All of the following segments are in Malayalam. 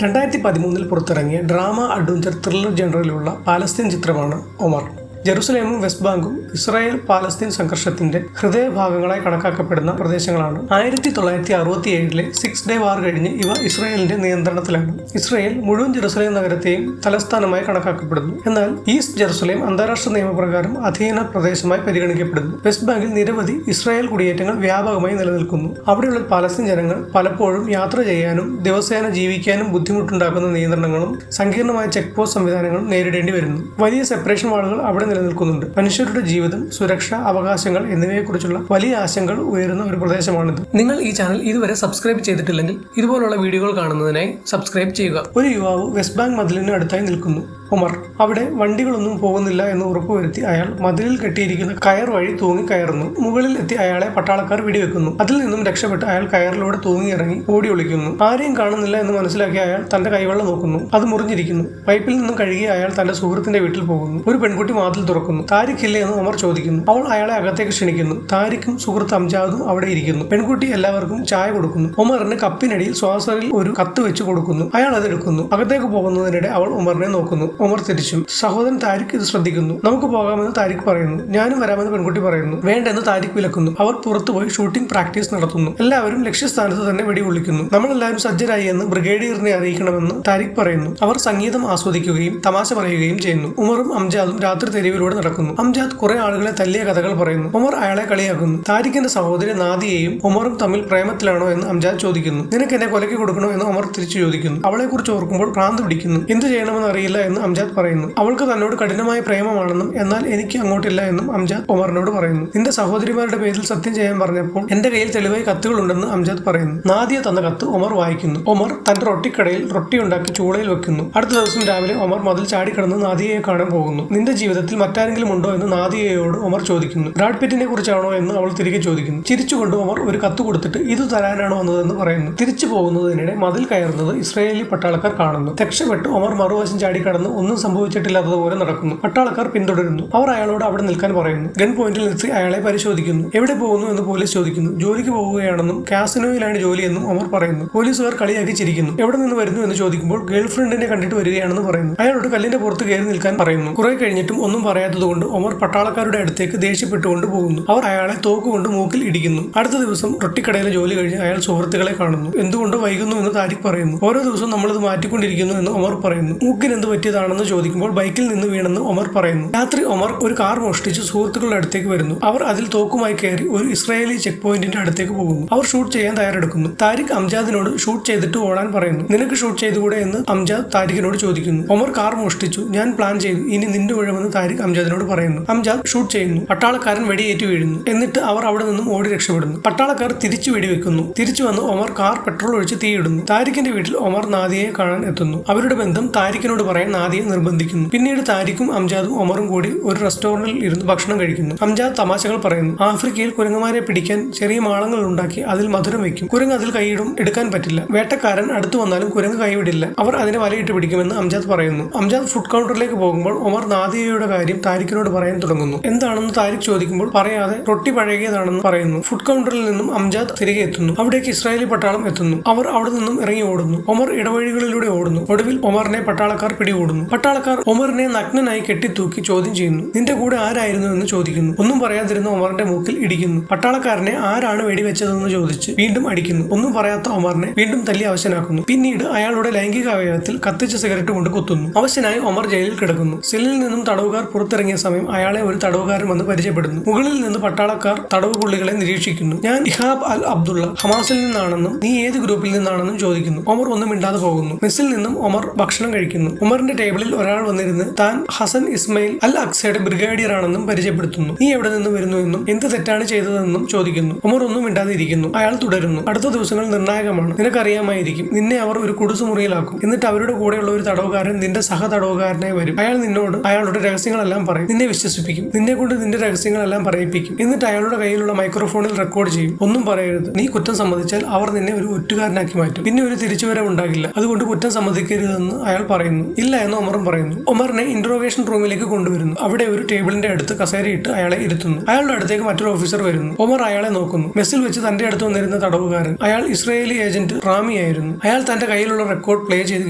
2013 പുറത്തിറങ്ങിയ ഡ്രാമ അഡ്വഞ്ചർ ത്രില്ലർ ജനറിലുള്ള പാലസ്തീൻ ചിത്രമാണ് ഒമർ. ജെറുസലേമും വെസ്റ്റ് ബാങ്കും ഇസ്രായേൽ പാലസ്തീൻ സംഘർഷത്തിന്റെ ഹൃദയഭാഗങ്ങളായി കണക്കാക്കപ്പെടുന്ന പ്രദേശങ്ങളാണ്. 1967 6 ഡേ വാർ കഴിഞ്ഞ് ഇവ ഇസ്രായേലിന്റെ നിയന്ത്രണത്തിലാണ്. ഇസ്രായേൽ മുഴുവൻ ജെറുസലേം നഗരത്തെയും തലസ്ഥാനമായി കണക്കാക്കപ്പെടുന്നു. എന്നാൽ ഈസ്റ്റ് ജെറുസലേം അന്താരാഷ്ട്ര നിയമപ്രകാരം അധീന പ്രദേശമായി പരിഗണിക്കപ്പെടുന്നു. വെസ്റ്റ് ബാങ്കിൽ നിരവധി ഇസ്രായേൽ കുടിയേറ്റങ്ങൾ വ്യാപകമായി നിലനിൽക്കുന്നു. അവിടെയുള്ള പാലസ്തീൻ ജനങ്ങൾ പലപ്പോഴും യാത്ര ചെയ്യാനും ദിവസേന ജീവിക്കാനും ബുദ്ധിമുട്ടുണ്ടാക്കുന്ന നിയന്ത്രണങ്ങളും സങ്കീർണമായ ചെക്ക് പോസ്റ്റ് സംവിധാനങ്ങളും നേരിടേണ്ടി വരുന്നു. വലിയ സെപ്പറേഷൻ വാളുകൾ അവിടെ നിലനിൽക്കുന്നുണ്ട്. മനുഷ്യരുടെ ജീവിതം, സുരക്ഷ, അവകാശങ്ങൾ എന്നിവയെക്കുറിച്ചുള്ള വലിയ ആശങ്കകൾ ഉയരുന്ന ഒരു പ്രദേശമാണിത്. നിങ്ങൾ ഈ ചാനൽ ഇതുവരെ സബ്സ്ക്രൈബ് ചെയ്തിട്ടില്ലെങ്കിൽ ഇതുപോലുള്ള വീഡിയോകൾ കാണുന്നതിനായി സബ്സ്ക്രൈബ് ചെയ്യുക. ഒരു യുവാവ് വെസ്റ്റ് ബാങ്ക് മതിലിന് അടുത്തായി നിൽക്കുന്നു. ഒമർ അവിടെ വണ്ടികളൊന്നും പോകുന്നില്ല എന്ന് ഉറപ്പുവരുത്തി അയാൾ മതിലിൽ കെട്ടിയിരിക്കുന്ന കയർ വഴി തൂങ്ങി കയറുന്നു. മുകളിൽ എത്തി അയാളെ പട്ടാളക്കാർ വെടിവെക്കുന്നു. അതിൽ നിന്നും രക്ഷപ്പെട്ട് അയാൾ കയറിലൂടെ തൂങ്ങി ഇറങ്ങി ഓടി ഒളിക്കുന്നു. ആരെയും കാണുന്നില്ല എന്ന് മനസ്സിലാക്കി അയാൾ തന്റെ കൈവെള്ളം നോക്കുന്നു. അത് മുറിഞ്ഞിരിക്കുന്നു. പൈപ്പിൽ നിന്നും കഴുകി അയാൾ തന്റെ സുഹൃത്തിന്റെ വീട്ടിൽ പോകുന്നു. ഒരു പെൺകുട്ടി വാതിൽ തുറക്കുന്നു. താരിഖ് ഇല്ലേ എന്ന് ഒമർ ചോദിക്കുന്നു. അവൾ അയാളെ അകത്തേക്ക് ക്ഷണിക്കുന്നു. താരിഖും സുഹൃത്ത് അംജാദും അവിടെ ഇരിക്കുന്നു. പെൺകുട്ടി എല്ലാവർക്കും ചായ കൊടുക്കുന്നു. ഒമറിന് കപ്പിനടിയിൽ ശ്വാസറിൽ ഒരു കത്ത് വെച്ച് കൊടുക്കുന്നു. അയാൾ അത് എടുക്കുന്നു. അകത്തേക്ക് പോകുന്നതിനിടെ അവൾ ഒമറിനെ നോക്കുന്നു. ഒമർ തിരിച്ചു. സഹോദരൻ താരിഖ് ഇത് ശ്രദ്ധിക്കുന്നു. നമുക്ക് പോകാമെന്ന് താരിഖ് പറയുന്നു. ഞാനും വരാമെന്ന് പെൺകുട്ടി പറയുന്നു. വേണ്ടെന്ന് താരിഖ് വിലക്കുന്നു. അവർ പുറത്തുപോയി ഷൂട്ടിംഗ് പ്രാക്ടീസ് നടത്തുന്നു. എല്ലാവരും ലക്ഷ്യസ്ഥാനത്ത് തന്നെ വെടികൊള്ളിക്കുന്നു. നമ്മളെല്ലാവരും സജ്ജരായി എന്ന് ബ്രിഗേഡിയറിനെ അറിയിക്കണമെന്ന് താരിഖ് പറയുന്നു. അവർ സംഗീതം ആസ്വദിക്കുകയും തമാശ പറയുകയും ചെയ്യുന്നു. ഉമറും അംജാദും രാത്രി തെരുവിലൂടെ നടക്കുന്നു. അംജാദ് കുറെ ആളുകളെ തല്ലിയ കഥകൾ പറയുന്നു. ഉമർ അയാളെ കളിയാക്കുന്നു. താരിഖിന്റെ സഹോദരി നാദിയയും ഉമറും തമ്മിൽ പ്രേമത്തിലാണോ എന്ന് അംജാദ് ചോദിക്കുന്നു. നിനക്ക് എന്നെ കൊലയ്ക്ക് കൊടുക്കണോ എന്ന് ഉമർ തിരിച്ചു ചോദിക്കുന്നു. അവളെ കുറിച്ച് ഓർക്കുമ്പോൾ ഭ്രാന്ത് പിടിക്കുന്നു. എന്ത് ചെയ്യണമെന്ന് അറിയില്ല എന്ന് അംജാദ് പറയുന്നു. അവൾക്ക് തന്നോട് കഠിനമായ പ്രേമമാണെന്നും എന്നാൽ എനിക്ക് അങ്ങോട്ടില്ല എന്നും അംജാദ് ഒമറിനോട് പറയുന്നു. നിന്റെ സഹോദരിമാരുടെ പേരിൽ സത്യം ചെയ്യാൻ പറഞ്ഞപ്പോൾ എന്റെ കയ്യിൽ തെളിവായി കത്തുകളുണ്ടെന്ന് അംജാദ് പറയുന്നു. നാദിയ തന്ന കത്ത് ഒമർ വായിക്കുന്നു. ഒമർ തന്റെ റൊട്ടിക്കടയിൽ റൊട്ടി ഉണ്ടാക്കി ചൂളയിൽ വെക്കുന്നു. അടുത്ത ദിവസം രാവിലെ ഒമർ മതിൽ ചാടിക്കടന്ന് നാദിയയെ കാണാൻ പോകുന്നു. നിന്റെ ജീവിതത്തിൽ മറ്റാരെങ്കിലും ഉണ്ടോ എന്ന് നാദിയയോട് ഒമർ ചോദിക്കുന്നു. ബ്രാഡ് പിറ്റിനെ കുറിച്ചാണോ എന്ന് അവൾ തിരികെ ചോദിക്കുന്നു. ചിരിച്ചുകൊണ്ട് ഒമർ ഒരു കത്ത് കൊടുത്തിട്ട് ഇത് തരാനാണോ വന്നതെന്ന് പറയുന്നു. തിരിച്ചു പോകുന്നതിനിടെ മതിൽ കയറുന്നത് ഇസ്രായേലി പട്ടാളക്കാർ കാണുന്നു. രക്ഷപ്പെട്ട് ഒമർ മറുവശം ചാടിക്കടന്ന് ഒന്നും സംഭവിച്ചിട്ടില്ലാത്തതുപോലെ നടക്കുന്നു. പട്ടാളക്കാർ പിന്തുടരുന്നു. അവർ അയാളോട് അവിടെ നിൽക്കാൻ പറയുന്നു. ഗൺ പോയിന്റിൽ നിർത്തി അയാളെ പരിശോധിക്കുന്നു. എവിടെ പോകുന്നു എന്ന് പോലീസ് ചോദിക്കുന്നു. ജോലിക്ക് പോവുകയാണെന്നും കാസിനോയിലാണ് ജോലിയെന്നും ഒമർ പറയുന്നു. പോലീസുകാർ കളിയാക്കി ചിരിക്കുന്നു. എവിടെ നിന്ന് വരുന്നു എന്ന് ചോദിക്കുമ്പോൾ ഗേൾ ഫ്രണ്ടിനെ കണ്ടിട്ട് വരികയാണെന്ന് പറയുന്നു. അയാളോട് കല്ലിന്റെ പുറത്ത് കയറി നിൽക്കാൻ പറയുന്നു. കുറെ കഴിഞ്ഞിട്ടും ഒന്നും പറയാത്തതുകൊണ്ട് ഒമർ പട്ടാളക്കാരുടെ അടുത്തേക്ക് ദേഷ്യപ്പെട്ടുകൊണ്ട് പോകുന്നു. അവർ അയാളെ തോക്കുകൊണ്ട് മൂക്കിൽ ഇടിക്കുന്നു. അടുത്ത ദിവസം റൊട്ടിക്കടയിലെ ജോലി കഴിഞ്ഞ് അയാൾ സുഹൃത്തുക്കളെ കാണുന്നു. എന്തുകൊണ്ട് വൈകുന്നു എന്ന് താരിഖ് പറയുന്നു. ഓരോ ദിവസവും നമ്മളിത് മാറ്റിക്കൊണ്ടിരിക്കുന്നു എന്ന് ഒമർ പറയുന്നു. മൂക്കിന് എന്ത് പറ്റിയതാണെന്ന് ചോദിക്കുമ്പോൾ ബൈക്കിൽ നിന്ന് വീണെന്ന് ഒമർ പറയുന്നു. രാത്രി ഒമർ ഒരു കാർ മോഷ്ടിച്ച് സുഹൃത്തുക്കളുടെ അടുത്തേക്ക് വരുന്നു. അവർ അതിൽ തോക്കുമായി കയറി ഒരു ഇസ്രായേലി ചെക്ക് പോയിന്റിന്റെ അടുത്തേക്ക് പോകുന്നു. അവർ ഷൂട്ട് ചെയ്യാൻ തയ്യാറെടുക്കുന്നു. താരിഖ് അംജാദിനോട് ഷൂട്ട് ചെയ്തിട്ട് ഓടാൻ പറയുന്നു. നിനക്ക് ഷൂട്ട് ചെയ്തുകൂടെ എന്ന് അംജാദ് താരിഖിനോട് ചോദിക്കുന്നു. ഒമർ കാർ മോഷ്ടിച്ചു, ഞാൻ പ്ലാൻ ചെയ്തു, ഇനി നിന്റെ ഊഴമെന്ന് താരിഖ് അംജാദിനോട് പറയുന്നു. അംജാദ് ഷൂട്ട് ചെയ്യുന്നു. പട്ടാളക്കാരൻ വെടിയേറ്റ് വീഴുന്നു. എന്നിട്ട് അവർ അവിടെ നിന്നും ഓടി രക്ഷപ്പെടുന്നു. പട്ടാളക്കാർ തിരിച്ചു വെടിവെക്കുന്നു. തിരിച്ചു വന്ന് ഒമർ കാർ പെട്രോൾ ഒഴിച്ച് തീയിടുന്നു. താരിഖിന്റെ വീട്ടിൽ ഒമർ നാദിയയെ കാണാൻ എത്തുന്നു. അവരുടെ ബന്ധം താരിഖിനോട് പറയാൻ നാദിയെ നിർബന്ധിക്കുന്നു. പിന്നീട് താരിഖും അംജാദും ഒമറും കൂടി ഒരു റെസ്റ്റോറന്റിൽ ഇരുന്ന് ഭക്ഷണം കഴിക്കുന്നു. അംജാദ് തമാശകൾ പറയുന്നു. ആഫ്രിക്കയിൽ കുരങ്ങന്മാരെ പിടിക്കാൻ ചെറിയ മാളങ്ങൾ ഉണ്ടാക്കി അതിൽ മധുരം വെക്കും. കുരങ്ങ് അതിൽ കൈയിടും, എടുക്കാൻ പറ്റില്ല. വേട്ടക്കാരൻ അടുത്തു വന്നാലും കുരങ്ങ് കൈവിടില്ല. അവർ അതിനെ വലയിട്ട് പിടിക്കുമെന്ന് അംജാദ് പറയുന്നു. അംജാദ് ഫുഡ് കൗണ്ടറിലേക്ക് പോകുമ്പോൾ ഒമർ നാദിയയുടെ കാര്യം താരിഖിനോട് പറയാൻ തുടങ്ങുന്നു. എന്താണെന്ന് താരിഖ് ചോദിക്കുമ്പോൾ പറയാതെ റൊട്ടി പഴകിയതാണെന്ന് പറയുന്നു. ഫുഡ് കൗണ്ടറിൽ നിന്നും അംജാദ് തിരികെ എത്തുന്നു. അവിടേക്ക് ഇസ്രായേലി പട്ടാളം എത്തുന്നു. അവർ അവിടെ നിന്നും ഇറങ്ങി ഓടുന്നു. ഒമർ ഇടവഴികളിലൂടെ ഓടുന്നു. ഒടുവിൽ ഒമറിനെ പട്ടാളക്കാർ പിടികൂടുന്നു. പട്ടാളക്കാർ ഒമറിനെ നഗ്നനായി കെട്ടിത്തൂക്കി ചോദ്യം ചെയ്യുന്നു. നിന്റെ കൂടെ ആരായിരുന്നു എന്ന് ചോദിക്കുന്നു. ഒന്നും പറയാതിരുന്ന ഒമറിന്റെ മൂക്കിൽ ഇടിക്കുന്നു. പട്ടാളക്കാരനെ ആരാണ് വെടിവെച്ചതെന്ന് ചോദിച്ച് വീണ്ടും അടിക്കുന്നു. ഒന്നും പറയാത്ത ഒമറിനെ വീണ്ടും തല്ലി അവശനാക്കുന്നു. പിന്നീട് അയാളുടെ ലൈംഗിക അവയവത്തിൽ കത്തിച്ച സിഗരറ്റ് കൊണ്ട് കുത്തുന്നു. അവശനായി ഒമർ ജയിലിൽ കിടക്കുന്നു. സെല്ലിൽ നിന്നും തടവുകാർ പുറത്തിറങ്ങിയ സമയം അയാളെ ഒരു തടവുകാരൻ വന്ന് പരിചയപ്പെടുന്നു. മുകളിൽ നിന്ന് പട്ടാളക്കാർ തടവ് പുള്ളികളെ നിരീക്ഷിക്കുന്നു. ഞാൻ ഇഹാബ് അൽ അബ്ദുള്ള ഹമാസിൽ നിന്നാണെന്നും നീ ഏത് ഗ്രൂപ്പിൽ നിന്നാണെന്നും ചോദിക്കുന്നു. ഒമർ ഒന്നും മിണ്ടാതെ പോകുന്നു. മെസ്സിൽ നിന്നും ഒമർ ഭക്ഷണം കഴിക്കുന്നു. ഉമറിന്റെ ടേബിളിൽ ഒരാൾ വന്നിരുന്ന് താൻ ഹസൻ ഇസ്മയിൽ അൽ അക്സയുടെ ബ്രിഗേഡിയർ ആണെന്നും പരിചയപ്പെടുത്തുന്നു. നീ എവിടെ നിന്ന് വരുന്നു എന്നും എന്ത് തെറ്റാണ് ചെയ്തതെന്നും ചോദിക്കുന്നു. ഉമർ ഒന്നും മിണ്ടാതെ ഇരിക്കുന്നു. അയാൾ തുടരുന്നു. അടുത്ത ദിവസങ്ങൾ നിർണായകമാണ്. നിനക്കറിയാമായിരിക്കും, നിന്നെ അവർ ഒരു കുടുസു മുറിയിലാക്കും. എന്നിട്ട് അവരുടെ കൂടെയുള്ള ഒരു തടവുകാരൻ നിന്റെ സഹ തടവുകാരനായി വരും. അയാൾ നിന്നോട് അയാളുടെ രഹസ്യങ്ങളെല്ലാം പറയും. നിന്നെ വിശ്വസിപ്പിക്കും. നിന്നെ കൊണ്ട് നിന്റെ രഹസ്യങ്ങളെല്ലാം പറയിപ്പിക്കും. എന്നിട്ട് അയാളുടെ കയ്യിലുള്ള മൈക്രോഫോണിൽ റെക്കോർഡ് ചെയ്യും. ഒന്നും പറയരുത്. നീ കുറ്റം സമ്മതിച്ചാൽ അവർ നിന്നെ ഒരു ഒറ്റുകാരനാക്കി മാറ്റും. പിന്നെ ഒരു തിരിച്ചുവരവ് ഉണ്ടാകില്ല. അതുകൊണ്ട് കുറ്റം സമ്മതിക്കരുതെന്ന് അയാൾ പറയുന്നു. ഇല്ല എന്ന് ഒമറും പറയുന്നു. ഒമറിനെ ഇന്ററോഗേഷൻ റൂമിലേക്ക് കൊണ്ടുവരുന്നു. അവിടെ ഒരു ടേബിളിന്റെ അടുത്ത് കസേരയിട്ട് അയാളെ ഇരുത്തുന്നു. അയാളുടെ അടുത്തേക്ക് മറ്റൊരു ഓഫീസർ വരുന്നു. ഒമർ അയാളെ നോക്കുന്നു. മെസ്സിൽ വെച്ച് തന്റെ അടുത്ത് വന്നിരുന്ന തടവുകാരൻ. അയാൾ ഇസ്രായേലി ഏജന്റ് റാമി ആയിരുന്നു. അയാൾ തന്റെ കയ്യിലുള്ള റെക്കോർഡ് പ്ലേ ചെയ്ത്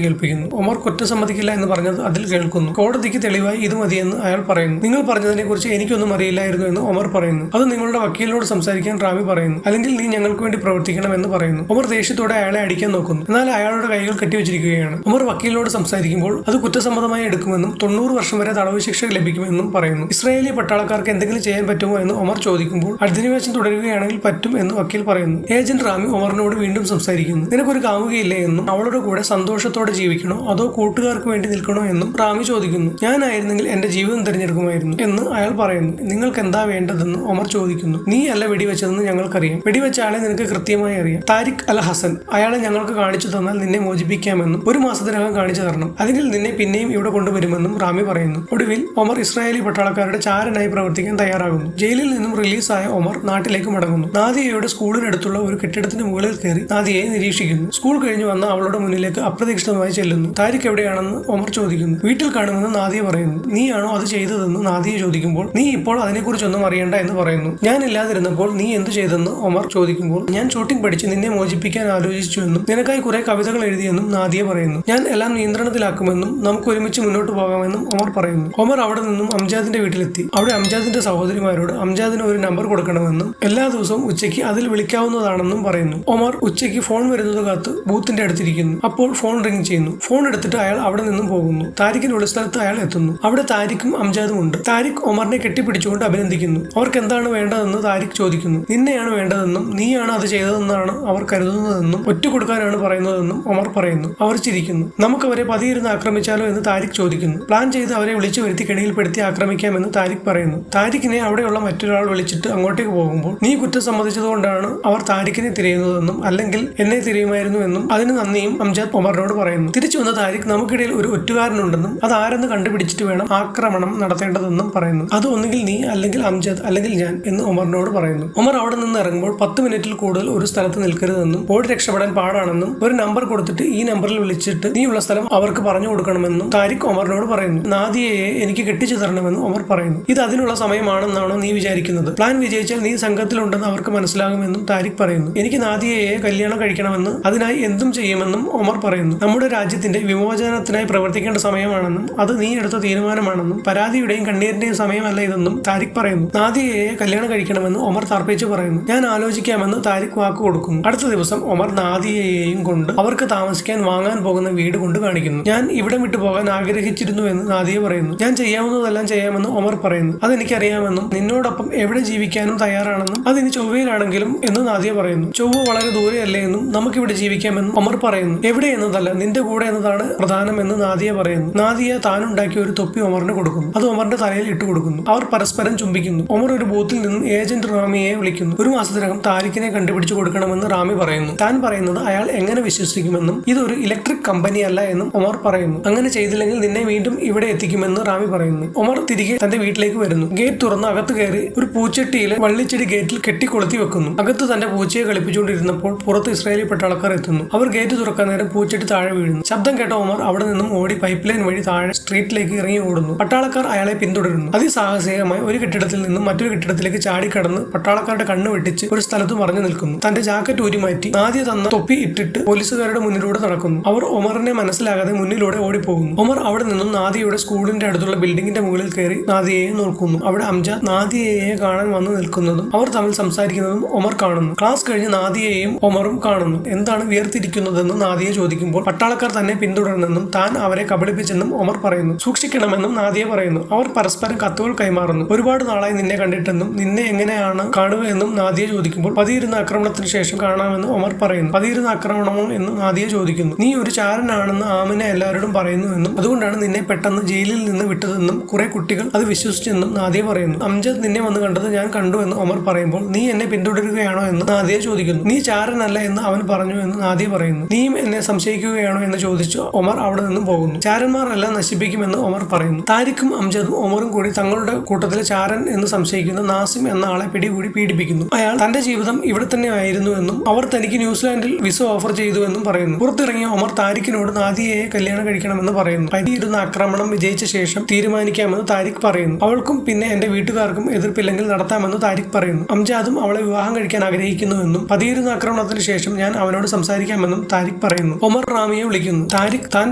കേൾപ്പിക്കുന്നു. ഒമർ കുറ്റം സമ്മതിക്കില്ല എന്ന് പറഞ്ഞത് അതിൽ കേൾക്കുന്നു. കോടതിക്ക് തെളിവായി ഇത് മതിയെന്ന് അയാൾ പറയുന്നു. നിങ്ങൾ പറഞ്ഞതിനെ കുറിച്ച് എനിക്കൊന്നും അറിയില്ലായിരുന്നു എന്ന് ഒമർ പറയുന്നു. അത് നിങ്ങളുടെ വക്കീലിനോട് സംസാരിക്കാൻ റാമി പറയുന്നു. അല്ലെങ്കിൽ നീ ഞങ്ങൾക്ക് വേണ്ടി പ്രവർത്തിക്കണം എന്ന് പറയുന്നു. ഒമർ ദേഷ്യത്തോടെ അയാളെ അടിക്കാൻ നോക്കുന്നു. എന്നാൽ അയാളുടെ കൈകൾ കെട്ടിവെച്ചിരിക്കുകയാണ്. ഒമർ വക്കീലിനോട് സംസാരിക്കുമ്പോൾ അത് കുറ്റസമ്മതമായി എടുക്കുമെന്നും 90 വർഷം വരെ തടവ് ശിക്ഷ ലഭിക്കുമെന്നും പറയുന്നു. ഇസ്രായേലി പട്ടാളക്കാർക്ക് എന്തെങ്കിലും ചെയ്യാൻ പറ്റുമോ എന്ന് ഒമർ ചോദിക്കുമ്പോൾ അധിനിവേശം തുടരുകയാണെങ്കിൽ പറ്റും എന്ന് വക്കീൽ പറയുന്നു. ഏജന്റ് റാമി ഒമറിനോട് വീണ്ടും സംസാരിക്കുന്നു. നിനക്കൊരു കാമുകയില്ലേ എന്നും അവളുടെ കൂടെ സന്തോഷത്തോടെ ജീവിക്കണോ അതോ കൂട്ടുകാർക്ക് വേണ്ടി നിൽക്കണോ എന്നും റാമി ചോദിക്കുന്നു. ഞാനായിരുന്നെങ്കിൽ എന്റെ ജീവിതം തിരഞ്ഞെടുക്കുമായിരുന്നു എന്ന് അയാൾ പറയുന്നു. നിങ്ങൾക്ക് എന്താ വേണ്ടതെന്ന് ഒമർ ചോദിക്കുന്നു. നീ അല്ല വെടിവെച്ചതെന്ന് ഞങ്ങൾക്കറിയാം. വെടിവെച്ച ആളെ നിനക്ക് കൃത്യമായി അറിയാം. താരിഖ് അൽ ഹസൻ. അയാളെ ഞങ്ങൾക്ക് കാണിച്ചു തന്നാൽ നിന്നെ മോചിപ്പിക്കാമെന്നും 1 മാസത്തിനകം കാണിച്ചു തരണം. അല്ലെങ്കിൽ നിന്നെ പിന്നെയും ഇവിടെ കൊണ്ടുവരുമെന്നും റാമി പറയുന്നു. ഒടുവിൽ ഒമർ ഇസ്രായേലി പട്ടാളക്കാരുടെ ചാരനായി പ്രവർത്തിക്കാൻ തയ്യാറാകുന്നു. ജയിലിൽ നിന്നും റിലീസായ ഒമർ നാട്ടിലേക്ക് മടങ്ങുന്നു. നാദിയയുടെ സ്കൂളിനടുത്തുള്ള ഒരു കെട്ടിടത്തിന് മുകളിൽ കയറി നാദിയയെ നിരീക്ഷിക്കുന്നു. സ്കൂൾ കഴിഞ്ഞു വന്ന അവളുടെ മുന്നിലേക്ക് അപ്രതീക്ഷിതമായി ചെല്ലുന്നു. താരിഖ് എവിടെയാണെന്ന് ഒമർ ചോദിക്കുന്നു. വീട്ടിൽ കാണുമെന്ന് നാദിയ പറയുന്നു. നീയാണോ അത് ചെയ്തതെന്ന് നാദിയ ചോദിക്കുമ്പോൾ നീ ഇപ്പോൾ അതിനെക്കുറിച്ചൊന്നും അറിയണ്ട എന്ന് പറയുന്നു. ഞാൻ ഇല്ലാതിരുന്നപ്പോൾ നീ എന്ത് ചെയ്തെന്ന് ഒമർ ചോദിക്കുമ്പോൾ ഞാൻ ഷൂട്ടിംഗ് പഠിച്ച് നിന്നെ മോചിപ്പിക്കാൻ ആലോചിച്ചുവെന്നും നിനക്കായി കുറെ കവിതകൾ എഴുതിയെന്നും നാദിയ പറയുന്നു. ഞാൻ എല്ലാം നിയന്ത്രണത്തിലാക്കുമെന്നും നമുക്ക് ഒരുമിച്ച് മുന്നോട്ട് പോകാമെന്നും ഒമർ പറയുന്നു. ഒമർ അവിടെ നിന്നും അംജാദിന്റെ വീട്ടിലെത്തി. അവിടെ അംജാദിന്റെ സഹോദരിമാരോട് അംജാദിന് ഒരു നമ്പർ കൊടുക്കണമെന്നും എല്ലാ ദിവസവും ഉച്ചയ്ക്ക് അതിൽ വിളിക്കാവുന്നതാണെന്നും പറയുന്നു. ഒമർ ഉച്ചയ്ക്ക് ഫോൺ വരുന്നത് കാത്ത് ബൂത്തിന്റെ അടുത്തിരിക്കുന്നു. അപ്പോൾ ഫോൺ റിംഗ് ചെയ്യുന്നു. ഫോൺ എടുത്തിട്ട് അയാൾ അവിടെ നിന്നും പോകുന്നു. താരിഖിന്റെ ഉള്ള സ്ഥലത്ത് അയാൾ എത്തുന്നു. അവിടെ താരിഖും അംജാദും ഉണ്ട്. താരിഖ് ഒമറിനെ കെട്ടിപ്പിടിച്ചുകൊണ്ട് അഭിനന്ദിക്കുന്നു. അവർക്ക് എന്താണ് വേണ്ടതെന്ന് താരിഖ് ചോദിക്കുന്നു. നിന്നെയാണ് വേണ്ടതെന്നും നീയാണ് അത് ചെയ്തതെന്നാണ് അവർ കരുതുന്നതെന്നും ഒറ്റ കൊടുക്കാനാണ് പറയുന്നതെന്നും ഒമർ പറയുന്നു. അവർ ചിരിക്കുന്നു. നമുക്ക് അവരെ പതിയിരുന്ന് ആക്രമിച്ചാലോ എന്ന് താരിഖ് ചോദിക്കുന്നു. പ്ലാൻ ചെയ്ത് അവരെ വിളിച്ചു വരുത്തി കെണിയിൽപ്പെടുത്തി ആക്രമിക്കാമെന്ന് താരിഖ് പറയുന്നു. താരിഖിനെ അവിടെയുള്ള മറ്റൊരാൾ വിളിച്ചിട്ട് അങ്ങോട്ടേക്ക് പോകുമ്പോൾ നീ കുറ്റം സമ്മതിച്ചതുകൊണ്ടാണ് അവർ താരിഖിനെ തിരയുന്നതെന്നും അല്ലെങ്കിൽ എന്നെ തിരയുമായിരുന്നു എന്നും അതിന് നന്ദിയും അംജാദ് ഒമറിനോട് പറയുന്നു. തിരിച്ചു വന്ന താരിഖ് നമുക്കിടയിൽ ഒരു ഒറ്റുകാരനുണ്ടെന്നും അത് ആരെന്ന് കണ്ടുപിടിച്ചിട്ട് വേണം ആക്രമണം നടത്തേണ്ടതെന്നും പറയുന്നു. അത് ഒന്നുകിൽ നീ അല്ലെങ്കിൽ അംജാദ് അല്ലെങ്കിൽ ഞാൻ എന്ന് ഒമറിനോട് പറയുന്നു. ഒമർ അവിടെ നിന്ന് ഇറങ്ങുമ്പോൾ 10 മിനിറ്റിൽ കൂടുതൽ ഒരു സ്ഥലത്ത് നിൽക്കരുതെന്നും ഓടി രക്ഷപ്പെടാൻ പാടാണെന്നും ഒരു നമ്പർ കൊടുത്തിട്ട് ഈ നമ്പറിൽ വിളിച്ചിട്ട് നീ ഉള്ള സ്ഥലം അവർക്ക് പറഞ്ഞു കൊടുക്കണമെന്നും താരിഖ് ഒമറിനോട് പറയുന്നു. നാദിയയെ എനിക്ക് കെട്ടിച്ചു തരണമെന്ന് ഒമർ പറയുന്നു. ഇത് അതിനുള്ള സമയമാണെന്നാണോ നീ വിചാരിക്കുന്നത്? പ്ലാൻ വിജയിച്ചാൽ നീ സംഘത്തിലുണ്ടെന്ന് അവർക്ക് മനസ്സിലാകുമെന്നും താരിഖ് പറയുന്നു. എനിക്ക് നാദിയയെ കല്യാണം കഴിക്കണമെന്ന് അതിനായി എന്തും ചെയ്യുമെന്നും ഒമർ പറയുന്നു. നമ്മുടെ രാജ്യത്തിന്റെ വിമോചനത്തിനായി പ്രവർത്തിക്കേണ്ട സമയമാണെന്നും അത് നീ എടുത്ത തീരുമാനമാണെന്നും പരാതിയുടെയും കണ്ണീരിന്റെയും സമയമല്ല ഇതെന്നും താരിഖ് പറയുന്നു. നാദിയയെ കല്യാണം കഴിക്കണമെന്ന് ഒമർ തർപ്പിച്ച് പറയുന്നു. ഞാൻ ആലോചിക്കാമെന്ന് താരിഖ് വാക്ക് കൊടുക്കുന്നു. അടുത്ത ദിവസം ഒമർ നാദിയയെയും കൊണ്ട് അവർക്ക് താമസിക്കാൻ വാങ്ങാൻ പോകുന്ന വീട് കൊണ്ട് കാണിക്കുന്നു. ഞാൻ ഇവിടെ വിട്ടു പോകാൻ ആഗ്രഹിച്ചിരുന്നു എന്ന് നാദിയ പറയുന്നു. ഞാൻ ചെയ്യാവുന്നതെല്ലാം ചെയ്യാമെന്ന് ഒമർ പറയുന്നു. അതെനിക്കറിയാമെന്നും നിന്നോടൊപ്പം എവിടെ ജീവിക്കാനും തയ്യാറാണെന്നും അതിന് ചൊവ്വയിലാണെങ്കിലും എന്ന് നാദിയ പറയുന്നു. ചൊവ്വ വളരെ ദൂരെയല്ലേ എന്നും നമുക്കിവിടെ ജീവിക്കാമെന്നും ഒമർ പറയുന്നു. എവിടെ എന്നതല്ല നിന്റെ കൂടെ എന്നതാണ് പ്രധാനമെന്ന് നാദിയ പറയുന്നു. നാദിയ താനുണ്ടാക്കിയ ഒരു തൊപ്പി ഒമറിന് കൊടുക്കുന്നു. അത് ഒമറിന്റെ തലയിൽ ഇട്ട് കൊടുക്കുന്നു. അവർ പരസ്പരം ചുംബിക്കുന്നു. ഒമർ ഒരു ബൂത്തിൽ നിന്നും ഏജന്റ് റാമിയെ വിളിക്കുന്നു. 1 മാസത്തിനകം താരിഖിനെ കണ്ടുപിടിച്ചു കൊടുക്കണമെന്ന് റാമി പറയുന്നു. താൻ പറയുന്നത് അയാൾ എങ്ങനെ വിശ്വസിക്കുമെന്നും ഇതൊരു ഇലക്ട്രിക് കമ്പനി അല്ല എന്നും ഒമർ പറയുന്നു. അങ്ങനെ ചെയ്തില്ലെങ്കിൽ നിന്നെ വീണ്ടും ഇവിടെ എത്തിക്കുമെന്ന് റാമി പറയുന്നു. ഒമർ തിരികെ തന്റെ വീട്ടിലേക്ക് വരുന്നു. ഗേറ്റ് തുറന്ന് അകത്ത് കയറി ഒരു പൂച്ചട്ടിയിലെ വള്ളിച്ചെടി ഗേറ്റിൽ കെട്ടിക്കൊളുത്തി വെക്കുന്നു. അകത്ത് തന്റെ പൂച്ചയെ കളിപ്പിച്ചുകൊണ്ടിരുന്നപ്പോൾ പുറത്ത് ഇസ്രായേലി പട്ടാളക്കാർ എത്തുന്നു. അവർ ഗേറ്റ് തുറക്കാൻ നേരം പൂച്ചട്ടി താഴെ വീഴുന്നു. ശബ്ദം കേട്ട ഒമർ അവിടെ നിന്നും ഓടി പൈപ്പ് ലൈൻ വഴി താഴെ സ്ട്രീറ്റിലേക്ക് ഇറങ്ങി ഓടുന്നു. പട്ടാളക്കാർ അയാളെ പിന്തുടരുന്നു. അതിസാഹസികമായി ഒരു കെട്ടിടത്തിൽ നിന്നും മറ്റൊരു കെട്ടിടത്തിലേക്ക് ചാടിക്കടന്ന് പട്ടാളക്കാരുടെ കണ്ണ് വെട്ടിച്ച് ഒരു സ്ഥലത്ത് മറഞ്ഞു നിൽക്കുന്നു. തന്റെ ജാക്കറ്റ് ഊരി മാറ്റി നാദിയ തന്ന തൊപ്പി ഇട്ടിട്ട് പോലീസുകാരുടെ മുന്നിലൂടെ നടക്കുന്നു. അവർ ഒമറിനെ മനസ്സിലാകാതെ മുന്നിലൂടെ ഓടിപ്പോകുന്നു. ഒമർ അവിടെ നിന്നും നാദിയയുടെ സ്കൂളിന്റെ അടുത്തുള്ള ബിൽഡിംഗിന്റെ മുകളിൽ കയറി നാദിയയെ നോക്കുന്നു. അവിടെ അംജാദ് നാദിയയെ കാണാൻ വന്നു നിൽക്കുന്നതും അവർ തമ്മിൽ സംസാരിക്കുന്നതും ഒമർ കാണുന്നു. ക്ലാസ് കഴിഞ്ഞ് നാദിയയെയും ഒമറും കാണുന്നു. എന്താണ് വിയർത്തിരിക്കുന്നതെന്ന് നാദിയ ചോദിക്കുമ്പോൾ പട്ടാളക്കാർ തന്നെ പിന്തുടർന്നെന്നും താൻ അവരെ കബളിപ്പിച്ചെന്നും ഒമർ പറയുന്നു. സൂക്ഷിക്കണമെന്നും നാദിയ പറയുന്നു. അവർ പരസ്പരം കത്തുകൾ കൈമാറുന്നു. ഒരുപാട് നാളായി നിന്നെ കണ്ടിട്ടെന്നും നിന്നെ എങ്ങനെയാണ് കാണുക എന്നും നാദിയ ചോദിക്കുമ്പോൾ പതിയിരുന്ന ആക്രമണത്തിന് ശേഷം കാണാമെന്ന് ഒമർ പറയുന്നു. പതിയിരുന്ന ആക്രമണമോ എന്ന് നാദിയ ചോദിക്കുന്നു. നീ ഒരു ചാരനാണെന്ന് ആമിനെ എല്ലാവരോടും പറയുന്നു എന്നും അതുകൊണ്ടാണ് നിന്നെ പെട്ടെന്ന് ജയിലിൽ നിന്ന് വിട്ടതെന്നും കുറെ കുട്ടികൾ അത് വിശ്വസിച്ചെന്നും നാദിയ പറയുന്നു. അംജദ് നിന്നെ വന്ന് കണ്ടത് ഞാൻ കണ്ടു എന്ന് ഒമർ പറയുമ്പോൾ നീ എന്നെ പിന്തുടരുകയാണോ എന്ന് നാദിയ ചോദിക്കുന്നു. നീ ചാരനല്ല എന്ന് അവൻ പറഞ്ഞു എന്ന് നാദിയ പറയുന്നു. നീയും എന്നെ സംശയിക്കുകയാണോ എന്ന് ചോദിച്ചു ഒമർ അവിടെ നിന്നും പോകുന്നു. ചാരന്മാർ എല്ലാം നശിപ്പിക്കുമെന്ന് ഒമർ പറയുന്നു. താരിഖും അംജദും ഒമറും കൂടി തങ്ങളുടെ കൂട്ടത്തിലെ ചാരൻ എന്ന് സംശയിക്കുന്ന നാസിം എന്ന ആളെ പിടികൂടി പീഡിപ്പിക്കുന്നു. അയാൾ തന്റെ ജീവിതം ഇവിടെ തന്നെ ആയിരുന്നു എന്നും അവർ തനിക്ക് ന്യൂസിലാൻഡിൽ വിസ ഓഫർ ചെയ്തു എന്നും പറയുന്നു. പുറത്തിറങ്ങിയ ഒമർ താരിഖിനോട് നാദിയയെ കല്യാണം കഴിക്കണമെന്ന് പറയുന്നു. പതിയിരുന്ന ആക്രമണം വിജയിച്ച ശേഷം തീരുമാനിക്കാമെന്ന് താരിഖ് പറയുന്നു. അവൾക്കും പിന്നെ എന്റെ വീട്ടുകാർക്കും എതിർപ്പില്ലെങ്കിൽ നടത്താമെന്ന് താരിഖ് പറയുന്നു. അംജാദും അവളെ വിവാഹം കഴിക്കാൻ ആഗ്രഹിക്കുന്നുവെന്നും പതിയിരുന്ന ആക്രമണത്തിന് ശേഷം ഞാൻ അവനോട് സംസാരിക്കാമെന്നും താരിഖ് പറയുന്നു. ഒമർ റാമിയെ വിളിക്കുന്നു. താരിഖ് താൻ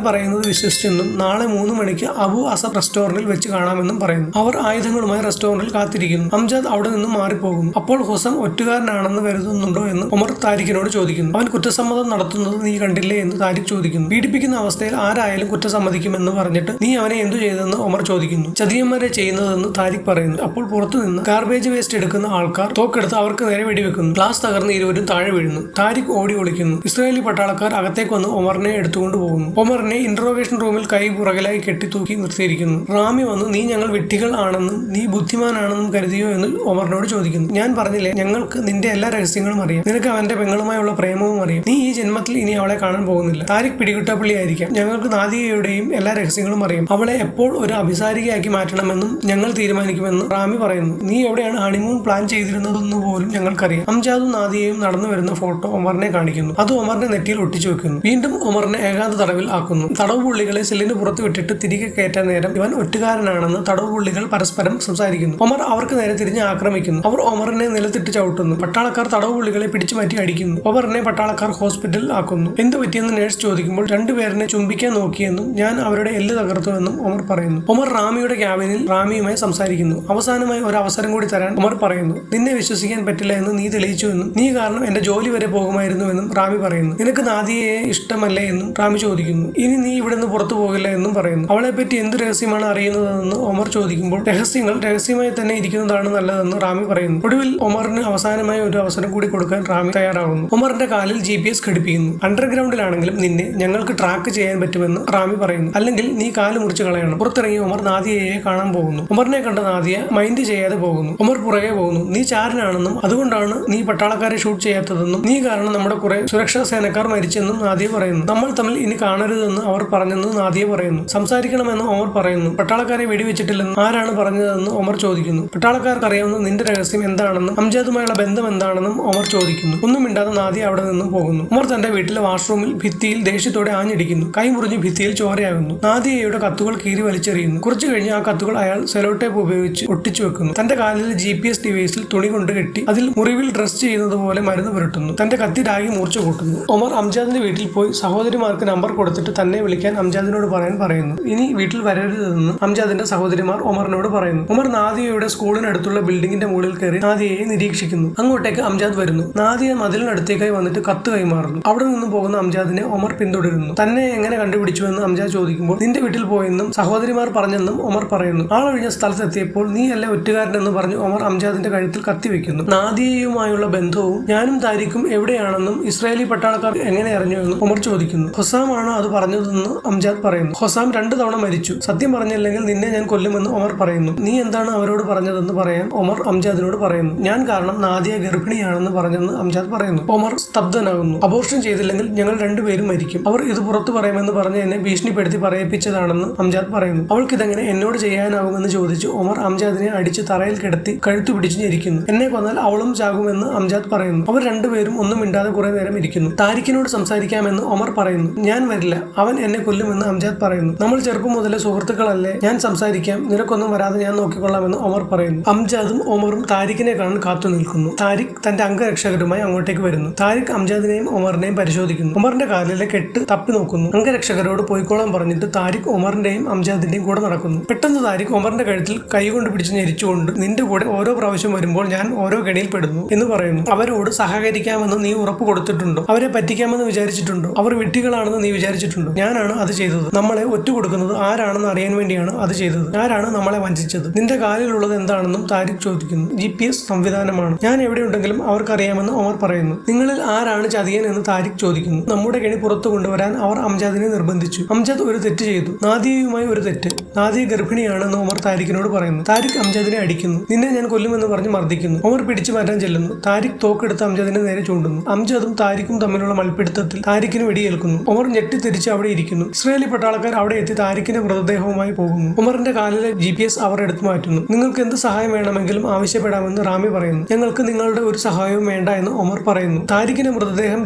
പറയുന്നത് വിശ്വസിച്ചെന്നും നാളെ 3 മണിക്ക് അബു അസബ് റെസ്റ്റോറന്റിൽ വെച്ച് കാണാമെന്നും പറയുന്നു. അവർ ആയുധങ്ങളുമായി റെസ്റ്റോറന്റിൽ കാത്തിരിക്കുന്നു. അംജാദ് അവിടെ നിന്നും മാറിപ്പോകുന്നു. അപ്പോൾ ഹുസം ഒറ്റുകാരനാണെന്ന് കരുതുന്നുണ്ടോ എന്ന് ഒമർ താരിഖിനോട് ചോദിക്കുന്നു. അവൻ കുറ്റസമ്മതം നടത്തുന്നത് നീ കണ്ടില്ലേ എന്ന് താരിഖ് ചോദിക്കുന്നു. പീഡിപ്പിക്കുന്ന അവസ്ഥയിൽ ആരായാലും കുറ്റസമ്മതിക്കുമെന്ന് പറഞ്ഞിട്ട് നീ അവനെ എന്തു ചെയ്തെന്ന് ഒമർ ചോദിക്കുന്നു. ചതിയന്മാരെ ചെയ്യുന്നതെന്ന് താരിഖ് പറയുന്നു. അപ്പോൾ പുറത്തുനിന്ന് ഗാർബേജ് വേസ്റ്റ് എടുക്കുന്ന ആൾക്കാർ തോക്കെടുത്ത് അവർക്ക് നേരെ വെടിവെക്കുന്നു. ഗ്ലാസ് തകർന്ന് ഇരുവരും താഴെ വീഴുന്നു. താരിഖ് ഓടി ഒളിക്കുന്നു. ഇസ്രായേലി പട്ടാളക്കാർ അകത്തേക്ക് വന്ന് ഒമറിനെ എടുത്തുകൊണ്ട് പോകുന്നു. ഒമറിനെ ഇന്ററോഗേഷൻ റൂമിൽ കൈ പുറകിലായി കെട്ടിത്തൂക്കി നിർത്തിയിരിക്കുന്നു. റാമി വന്ന് നീ ഞങ്ങൾ വിഡ്ഢികൾ ആണെന്നും നീ ബുദ്ധിമാനാണെന്നും കരുതിയോ എന്ന് ഒമറിനോട് ചോദിക്കുന്നു. ഞാൻ പറഞ്ഞില്ലേ, ഞങ്ങൾക്ക് നിന്റെ എല്ലാ രഹസ്യങ്ങളും അറിയാം. നിനക്ക് അവന്റെ പെങ്ങളുമായുള്ള പ്രേമവും അറിയാം. നീ ഈ ജന്മത്തിൽ ഇനി അവളെ കാണാൻ പോകുന്നില്ല. താരിഖ് പിടികിട്ടപ്പള്ളിയായിരിക്കാം. ഞങ്ങൾക്ക് നാദിയയുടെയും എല്ലാ രഹസ്യങ്ങളും അറിയാം. അവളെ എപ്പോൾ ഒരു അഭിസാരികയാക്കി മാറ്റണമെന്നും ഞങ്ങൾ തീരുമാനിക്കുമെന്ന് റാമി പറയുന്നു. നീ എവിടെയാണ് ഹണിമൂൺ പ്ലാൻ ചെയ്തിരുന്നതെന്ന് പോലും ഞങ്ങൾക്കറിയാം. അംജാദും നാദിയയും നടന്നു വരുന്ന ഫോട്ടോ ഒമറിനെ കാണിക്കുന്നു. അത് ഒമറിന്റെ നെറ്റിയിൽ ഒട്ടിച്ചു വെക്കുന്നു. വീണ്ടും ഒമറിനെ ഏകാന്ത തടവിൽ ആക്കുന്നു. തടവ് പുള്ളികളെ സെല്ലിന് പുറത്ത് വിട്ടിട്ട് തിരികെ കയറ്റാൻ നേരം ഇവൻ ഒറ്റുകാരനാണെന്ന് തടവ് പുള്ളികൾ പരസ്പരം സംസാരിക്കുന്നു. ഒമർ അവർക്ക് നേരെ തിരിഞ്ഞ് ആക്രമിക്കുന്നു. അവർ ഒമറിനെ നിലത്തിട്ട് ചവിട്ടുന്നു. പട്ടാളക്കാർ തടവ് പുള്ളികളെ പിടിച്ചു മാറ്റി അടിക്കുന്നു. ഒമറിനെ പട്ടാളക്കാർ ഹോസ്പിറ്റലിൽ ആക്കുന്നു. എന്ത് പറ്റിയെന്ന് നേഴ്സ് ചോദിക്കുമ്പോൾ രണ്ടുപേരിനെ ചുംബിക്കാൻ നോക്കിയെന്നും ഞാൻ അവരുടെ എല്ല് തകർത്തുവെന്നും ഒമർ പറയുന്നു. ഒമർ റാമിയുടെ ക്യാബിനിൽ റാമിയുമായി സംസാരിക്കുന്നു. അവസാനമായി ഒരു അവസരം കൂടി തരാൻ ഒമർ പറയുന്നു. നിന്നെ വിശ്വസിക്കാൻ പറ്റില്ല എന്ന് നീ തെളിയിച്ചുവെന്നും നീ കാരണം എന്റെ ജോലി വരെ പോകുമായിരുന്നുവെന്നും റാമി പറയുന്നു. നിനക്ക് നാദിയയെ ഇഷ്ടമല്ലേ എന്നും റാമി ചോദിക്കുന്നു. ഇനി നീ ഇവിടെ നിന്ന് പുറത്തു പോകില്ല എന്നും പറയുന്നു. അവളെ പറ്റി എന്ത് രഹസ്യമാണ് അറിയുന്നതെന്ന് ഒമർ ചോദിക്കുമ്പോൾ രഹസ്യങ്ങൾ രഹസ്യമായി തന്നെ ഇരിക്കുന്നതാണ് നല്ലതെന്ന് റാമി പറയുന്നു. ഒടുവിൽ ഒമറിന് അവസാനമായി ഒരു അവസരം കൂടി കൊടുക്കാൻ റാമി തയ്യാറാകുന്നു. ഒമറിന്റെ കാലിൽ GPS ഘടിപ്പിക്കുന്നു. അണ്ടർഗ്രൗണ്ടിലാണെങ്കിലും നിന്നെ ഞങ്ങൾക്ക് ട്രാക്ക് ചെയ്യാൻ പറ്റുമെന്ന് റാമി പറയുന്നു. അല്ലെങ്കിൽ നീ കാല് മുറിച്ച് കളയണം. പുറത്തിറങ്ങി ഒമർ നാദിയയെ കാണാൻ പോകുന്നു. ഒമറിനെ കണ്ട നാദിയ മൈൻഡ് ചെയ്യാതെ പോകുന്നു. ഒമർ പുറകെ പോകുന്നു. നീ ചാരനാണെന്നും അതുകൊണ്ടാണ് നീ പട്ടാളക്കാരെ ഷൂട്ട് ചെയ്യാത്തതെന്നും നീ കാരണം നമ്മുടെ കുറെ സുരക്ഷാ സേനക്കാർ മരിച്ചെന്നും നാദിയ പറയുന്നു. നമ്മൾ തമ്മിൽ ഇനി കാണരുതെന്ന് അവർ പറഞ്ഞെന്ന് നാദിയ പറയുന്നു. സംസാരിക്കണമെന്ന് ഒമർ പറയുന്നു. പട്ടാളക്കാരെ വെടിവെച്ചിട്ടില്ലെന്ന് ആരാണ് പറഞ്ഞതെന്ന് ഒമർ ചോദിക്കുന്നു. പട്ടാളക്കാർക്ക് അറിയാവുന്ന നിന്റെ രഹസ്യം എന്താണെന്നും അംജാദുമായുള്ള ബന്ധം എന്താണെന്നും ഒമർ ചോദിക്കുന്നു. ഒന്നും മിണ്ടാതെ നാദിയ അവിടെ നിന്നും പോകുന്നു. ഒമർ തന്റെ വീട്ടിലെ വാഷ്റൂമിൽ ഭിത്തിയിൽ ദേഷ്യത്തോടെ ആഞ്ഞടിക്കുന്നു. കൈ മുറിഞ്ഞ് ഭിത്തിയിൽ ചോരയാകുന്നു. നാദിയയുടെ കത്തുകൾ കീറി വലിച്ചെറിയുന്നു. കുറച്ചു കഴിഞ്ഞ് ആ കത്തുകൾ അയാൾ സെലോ ടേപ്പ് ഉപയോഗിച്ച് ഒട്ടിച്ചു വെക്കുന്നു. തന്റെ കാലിലെ GPS ഡിവൈസിൽ തുണി കൊണ്ട് കെട്ടി അതിൽ മുറിവിൽ ഡ്രസ് ചെയ്യുന്നത് പോലെ മരുന്ന് പുരട്ടുന്നു. തന്റെ കത്തി രാഗി മൂർച്ച കൂട്ടുന്നു. ഒമർ അംജാദിന്റെ വീട്ടിൽ പോയി സഹോദരിമാർക്ക് നമ്പർ കൊടുത്തിട്ട് തന്നെ വിളിക്കാൻ അംജാദിനോട് പറയാൻ പറയുന്നു. ഇനി വീട്ടിൽ വരരുതെന്ന് അംജാദിന്റെ സഹോദരിമാർ ഒമറിനോട് പറയുന്നു. ഒമർ നാദിയയുടെ സ്കൂളിനടുത്തുള്ള ബിൽഡിംഗിന്റെ മുകളിൽ കയറി നാദിയയെ നിരീക്ഷിക്കുന്നു. അങ്ങോട്ടേക്ക് അംജാദ് വരുന്നു. നാദിയ മതിലിനടുത്തേക്കായി വന്നിട്ട് കത്ത് കൈമാറുന്നു. അവിടെ നിന്ന് പോകുന്ന അംജാദിനെ ഒമർ പിന്തുടരുന്നു. തന്നെ എങ്ങനെ കണ്ടുപിടിച്ചുവെന്ന് അംജാദ് ചോദിക്കുമ്പോൾ നിന്റെ വീട്ടിൽ പോയെന്നും സഹോദരിമാർ പറഞ്ഞെന്നും ഒമർ പറയുന്നു. ആളൊഴിഞ്ഞ സ്ഥലത്തെത്തിയപ്പോൾ നീ അല്ല ഒറ്റുകാരനെന്ന് പറഞ്ഞ് ഒമർ അംജാദിന്റെ കഴുത്തിൽ കത്തിവെക്കുന്നു. നാദിയയുമായുള്ള ബന്ധവും ഞാനും താരിഖും എവിടെയാണെന്നും ഇസ്രായേലി പട്ടാളക്കാർ എങ്ങനെ അറിഞ്ഞുവെന്നും ഒമർ ചോദിക്കുന്നു. ഹൊസാമാണോ അത് പറഞ്ഞതെന്ന് അംജാദ് പറയുന്നു. ഹൊസാം 2 തവണ മരിച്ചു. സത്യം പറഞ്ഞില്ലെങ്കിൽ നിന്നെ ഞാൻ കൊല്ലുമെന്ന് ഒമർ പറയുന്നു. നീ എന്താണ് അവരോട് പറഞ്ഞതെന്ന് പറയാൻ ഒമർ അംജാദിനോട് പറയുന്നു. ഞാൻ കാരണം നാദിയ ഗർഭിണിയാണെന്ന് പറഞ്ഞെന്ന് അംജാദ് പറയുന്നു. ഒമർ സ്തബ്ധനാകുന്നു. അബോർഷൻ ചെയ്തില്ലെങ്കിൽ ഞങ്ങൾ 2 പേരും മരിക്കും. അവർ ഇത് പുറത്തു പറയുമെന്ന് പറഞ്ഞ് എന്നെ ഭീഷണിപ്പെടുത്തി പറയിപ്പിച്ചതാണെന്ന് അംജാദ് പറയുന്നു. അവൾക്കിതെങ്ങനെ എന്നോട് ചെയ്യാനാകുമെന്ന് ചോദിച്ച് ഒമർ അംജാദിനെ അടിച്ച് തറയിൽ കിടത്തി കഴുത്തു പിടിച്ചു ഞെരിക്കുന്നു. എന്നെ കൊന്നാൽ അവളും ചാകുമെന്ന് അംജാദ് പറയുന്നു. അവർ 2 പേരും ഒന്നും മിണ്ടാതെ കുറെ നേരം ഇരിക്കുന്നു. താരിഖിനോട് സംസാരിക്കാമെന്ന് ഒമർ പറയുന്നു. ഞാൻ വരില്ല, അവൻ എന്നെ കൊല്ലുമെന്ന് അംജാദ് പറയുന്നു. നമ്മൾ ചെറുപ്പം മുതലേ സുഹൃത്തുക്കളല്ലേ, ഞാൻ സംസാരിക്കാം, നിനക്കൊന്നും വരാതെ ഞാൻ നോക്കിക്കൊള്ളാമെന്ന് ഒമർ പറയുന്നു. അംജാദും ഒമറും താരിഖിനെ കാണാൻ കാത്തു നിൽക്കുന്നു. താരിഖ് തന്റെ അംഗരക്ഷകരുമായി അങ്ങോട്ടേക്ക് വരുന്നു. താരിഖ് അംജാദിനെയും ഒമറിനെയും പരിശോധിക്കുന്നു. ഒമറിന്റെ കാലിലെ കെട്ട് തപ്പി നോക്കുന്നു. അംഗരക്ഷകരോട് പോയിക്കോളാൻ പറഞ്ഞിട്ട് താരിഖ് ഒമറിന്റെയും അംജാദിന്റെയും കൂടെ നടക്കുന്നു. പെട്ടെന്ന് താരിഖ് ഒമറിന്റെ കഴുത്തിൽ കൈകൊണ്ട് പിടിച്ച് ഞെരിച്ചുകൊണ്ട് നിന്റെ കൂടെ ഓരോ പ്രാവശ്യം വരുമ്പോൾ ഞാൻ ഓരോ കെണിയിൽ പെടുന്നു എന്ന് പറയുന്നു. അവരോട് സഹകരിക്കാമെന്ന് നീ ഉറപ്പ് കൊടുത്തിട്ടുണ്ടോ? അവരെ പറ്റിക്കാമെന്ന് വിചാരിച്ചിട്ടുണ്ടോ? അവർ വിഡ്ഢികളാണെന്ന് നീ വിചാരിച്ചിട്ടുണ്ടോ? ഞാനാണ് അത് ചെയ്തത്. നമ്മളെ ഒറ്റുകൊടുക്കുന്നത് ആരാണെന്ന് അറിയാൻ വേണ്ടിയാണ് അത് ചെയ്തത്. ആരാണ് നമ്മളെ വഞ്ചിച്ചത്? നിന്റെ കാലിലുള്ളത് എന്താണെന്നും താരിഖ് ചോദിക്കുന്നു. GPS സംവിധാനമാണ്. ഞാൻ എവിടെയുണ്ടെങ്കിലും അവർക്കറിയാമെന്ന് ഒമർ പറയുന്നു. നിങ്ങളിൽ ആരാണ് ചതിയൻ എന്ന് താരിഖ് ചോദിക്കുന്നു. നമ്മുടെ കെണി പുറത്തു കൊണ്ടുവരാൻ അവർ അംജാദിനെ നിർബന്ധിച്ചു. അംജാദ് ഒരു തെറ്റ് ചെയ്തു, നാദിയയുമായി ഒരു തെറ്റ്. നാദിയ ഗർഭിണിയാണെന്ന് ഒമർ താരിഖിനോട് പറയുന്നു. താരിഖ് അംജാദിനെ അടിക്കുന്നു. നിന്നെ ഞാൻ കൊല്ലുമെന്ന് പറഞ്ഞ് മർദ്ദിക്കുന്നു. ഒമർ പിടിച്ചു മാറ്റാൻ ചെല്ലുന്നു. താരിഖ് തോക്കെടുത്ത് അംജാദിനെ നേരെ ചൂണ്ടുന്നു. അംജാദും താരിഖും തമ്മിലുള്ള മൽപ്പിടുത്തത്തിൽ താരിഖിന് വെടിയേൽക്കുന്നു. ഒമർ ഞെട്ടിത്തിരിച്ച് അവിടെ ഇരിക്കുന്നു. ഇസ്രായേലി പട്ടാളക്കാർ അവിടെ എത്തി താരിഖിന്റെ മൃതദേഹവുമായി പോകുന്നു. ഒമറിന്റെ കാലിലെ GPS അവർ എടുത്തു മാറ്റുന്നു. നിങ്ങൾക്ക് എന്ത് സഹായം വേണമെങ്കിലും ആവശ്യപ്പെടാമെന്ന് റാമി പറയുന്നു. ഞങ്ങൾക്ക് നിങ്ങളുടെ ഒരു സഹായവും വേണ്ട എന്ന് ഒമർ പറയുന്നു. താരിഖിന്റെ മൃതദേഹം